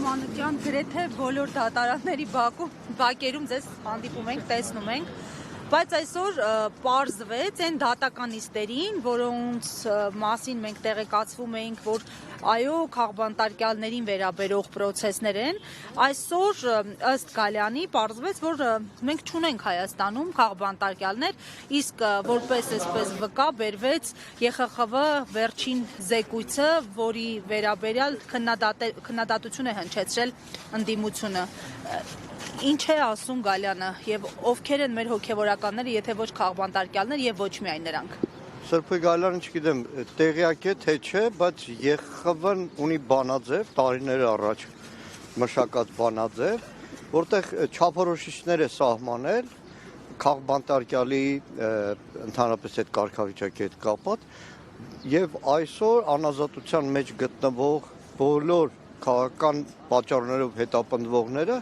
Մանուկյան, գրեթե բոլոր դատարանների բակերում ձեզ հանդիպում ենք, տեսնում ենք, բայց այսօր պարզվեց այն դատականիստերին, որոնց մասին մենք տեղեկացվում էինք, որ այո, քաղբանտարկյալներին վերաբերող պրոցեսներ են, այսօր ըստ Գալյանի պարզվեց, որ մենք չունենք Հայաստանում քաղբանտարկյալներ, իսկ որպես այսպես վկա բերվեց ԵԽԽՎ վերջին զեկույցը, որի վերաբերյալ քննադատություն է հնչեցրել ընդդիմությունը։ Ինչ է ասում Գալյանը եւ ովքեր են մեր հոգեվորականները, եթե ոչ քաղբանտարկյալներ եւ ոչ միայն նրանք։ Սրբի Գալյանը չգիտեմ, տեղյակ է թե չէ, բայց ԵԽԽՎ-ն ունի բանաձև, տարիներ առաջ մշակած բանաձև, որտեղ չափորոշիչներ է սահմանել քաղբանտարկյալի ընդհանրապես այդ կարգավիճակի հետ կապված եւ այսօր անազատության մեջ գտնվող բոլոր քաղաքական պատճառներով հետապնդվողները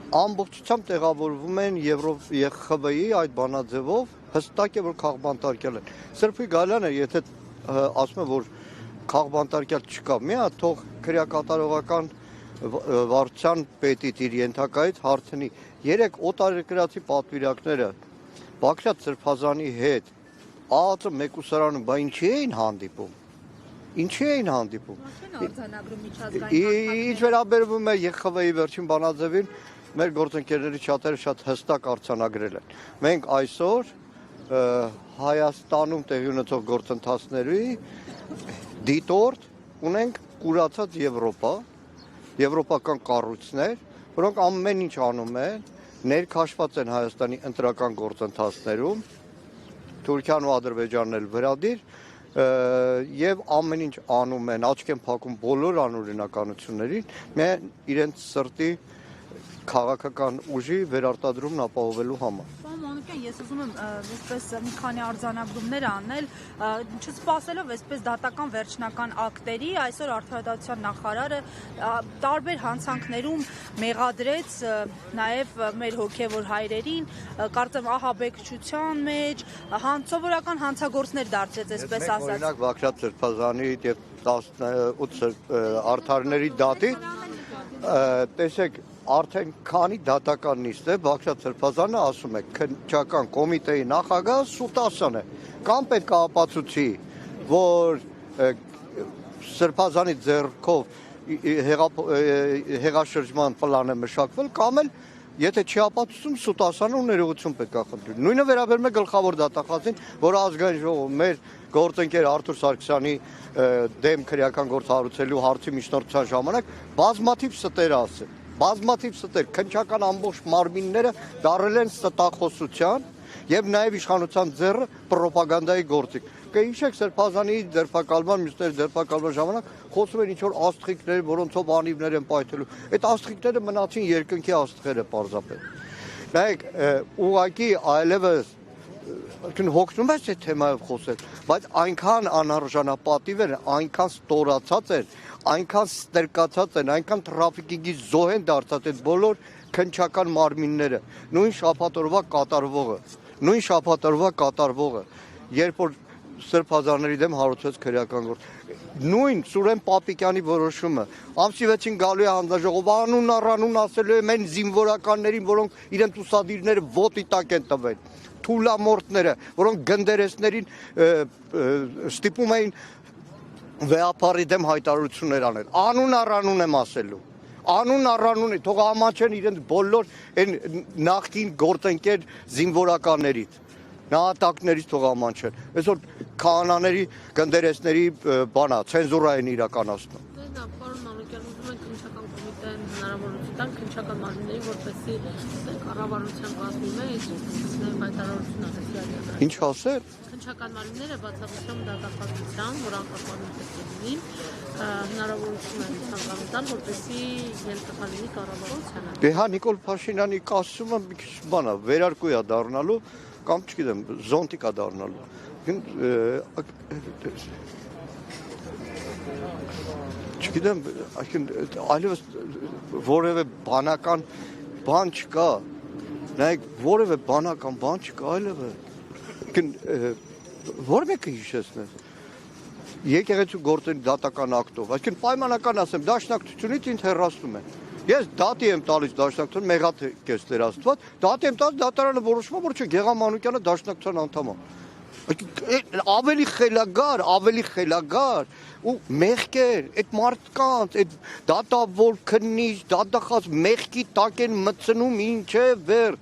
ամբողջությամբ տեղավորվում են ԵԽԽՎ-ի այդ բանաձևով, հստակ է, որ քաղբանտարկյալ են։ Սրբի Գալյանը, եթե ասում է, որ քաղբանտարկյալ չկա, մի հատ թող քրեակատարողական վարչության պետից իր ենթակայից հարցնի 3 օտարերկրացի պատվիրակները Բագրատ Սրբազանի հետ ԱԱԾ մեկուսարանում, բա ինչի էին հանդիպում։ Ինչի էին հանդիպում։ Ինչ վերաբերվում է ԵԽԽՎ-ի վերջին բանաձևին, մեր գործընկերների շատերը շատ հստակ արձանագրել են։ Մենք այսօր Հայաստանում տեղի ունեցող գործընթացների դիտորդ ունենք կուրացած Եվրոպա, եվրոպական կառույցներ, որոնք ամեն ինչ անում են, ներքաշված են Հայաստանի ընտրական գործընթացներում, Թուրքիան ու Ադրբեջանն էլ վերադիր, եւ ամեն ինչ անում են, աչք են փակում բոլոր անօրինականություններին, միայն իրենց սրտի քաղաքական ուժի վերարտադրումն ապահովելու համար։ Պարոն Մանուկյան, ես ուզում եմ այսպես մի քանի արձանագրումներ անել, չսպասելով այսպես դատական վերջնական ակտերի, այսօր Արդարադատության նախարարը տարբեր հանցանքներում մեղադրեց նաև մեր հոգևոր հայրերին, կարծեմ ահաբեկչության մեջ, սովորական հանցագործներ դարձրեց, այսպես ասած։ Օրինակ Բագրատ Սրբազանի եւ 18 արդարների դատի, տեսեք, արդեն քանի դատական նիստ է, Բագրատ Սրբազանը ասում է, քննչական կոմիտեի նախագահ Սուտասyan է, կամ պետք է ապացուցի, որ Սրբազանի ձեռքով հեղաշրջման պլան է մշակվել, կամ էլ եթե չի ապացուցում Սուտասյանը ներողություն պետք է խնդրի։ Նույնը վերաբերում է գլխավոր դատախազին, որ ազգային ժողովում մեր գործընկեր Արթուր Սարգսյանի դեմ քրեական գործ հարուցելու հարցի միջնորդության ժամանակ բազմաթիվ ստեր ասել։ Բազմաթիվ ստեր, քննչական ամբողջ մարմինները դարել են ստախոսության եւ նաեւ իշխանության ձեռը պրոպագանդայի գործիք։ Կհիշեք Սրբազանի ձերբակալման, մյուսների ձերբակալման ժամանակ խոսում են ինչ-որ աստղիկներ, որոնցով անիվներ են պայթելու։ Այդ աստղիկները մնացին երկնքի աստղերը պարզապես։ Նայեք, ուղղակի այլևս հոգնում ես այդ թեմայով խոսել, բայց այնքան անարժանապատիվ են, այնքան ստորացած են, այնքան ստրկացած են, այնքան տրաֆիկինգի զոհ են դարձած այդ բոլոր քննչական մարմինները, նույն շաբաթօրվա կատարվողը, երբ որ Սրբազանների դեմ հարուցվեց քրեական գործ։ Նույն Սուրեն Պապիկյանի որոշումը, ամսի 6-ին գալու է հանձնաժողով, անուն առանուն ասելու է այն զինվորականներին, որոնք իրենց ուսադիրները ոտի տակ են տվել, թուլամորտները, որոնք գնդերեսներին ստիպում էին վեապարի դեմ հայտարարություններ անել։ Անուն առանուն եմ ասելու։ Անուն առանուն է, թող ամաչեն իրենց բոլոր այն նախկին գործընկեր զինվորականներից, նահատակներից թող ամանչեն։ Այսօր քահանաների, գնդերեսների բանա, ցենզուրա են իրականացնում։ Պարոն Մանուկյան, ուզում ենք քննչական կոմիտեն հնարավորություն տան քննչական մարմինների, որպեսզի կառավարության կազմի մեջ հայտարարություն ասել։ Ինչ ասել։ Քննչական մարմինները բացառությամբ դատապարտության, որ անկախանում տեսնին, հնարավորություն են ցանկանում տալ, որպեսզի ելքահանի կառավարությանը։ Դե հա Նիկոլ Փաշինյանի կասումը մի քիչ բանա, վերարկու է դառնալու կամ չգիտեմ, զոնտիկ է դառնալու։ Չգիտեմ, այլևս որևէ բանական բան չկա, նայեք, որևէ բանական բան չկա այլևս, որ մեկը հիշեցնես, եկեղեցու գործերի դատական ակտով, այսինքն պայմանական ասեմ, դաշնակցությունից ինձ հեռացնում են։ Ես դատի եմ տալիս դաշնակցություն, մեղադրանք Տեր Աստված, դատի եմ տալիս դատարանը որոշում է, որ չէ Գեգամ Մանուկյանը դաշնակցության անդամ է։ Ավելի խելագար ու մեղքեր, այդ մարդկանց, այդ դատավոր քննիչ, դատախազ մեղքի տակ են մտցնում ինչ է վեր։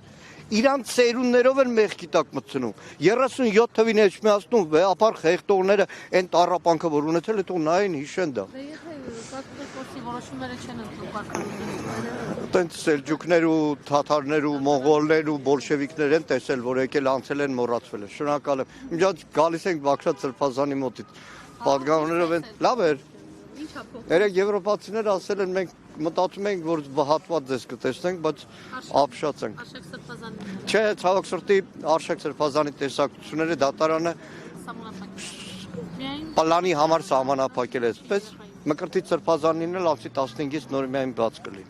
Իրանց ծերուններով են մեղքի տակ մտցնում։ 37 թվին էջ միացնում վեհապար խեղտողները այն տառապանքը որ ունեցել է թող նայեն հիշեն դա։ Դե եթե կարգավորի որոշումները չեն ընդունում կարգավորիչները։ Տենց սելջուկներ ու թաթարներ ու մոնղոլներ ու բոլշևիկներ են տեսել, որ եկել անցել են մոռացվել են։ Շնորհակալ եմ։ Միջած գալիս ենք Բաքրատ Սրբազանի մոտից։ Պատգամներով են։ Լավ էր։ Ինչ է փոխվում։ Երեք եվրոպացիները ասել են մենք մտածում ենք որ հատված ձեզ կտեսնենք, բայց ապշած ենք։ Արշակ Սրբազանի։ Չէ, ցավոք սրտի Արշակ Սրբազանի տեսակցությունները դատարանը Սահմանափակել։ պլանի համար սահմանափակել է, այսպես Մկրտիչ Սրբազանին էլ ամսի 15-ից նոր միայն բաց կլինի։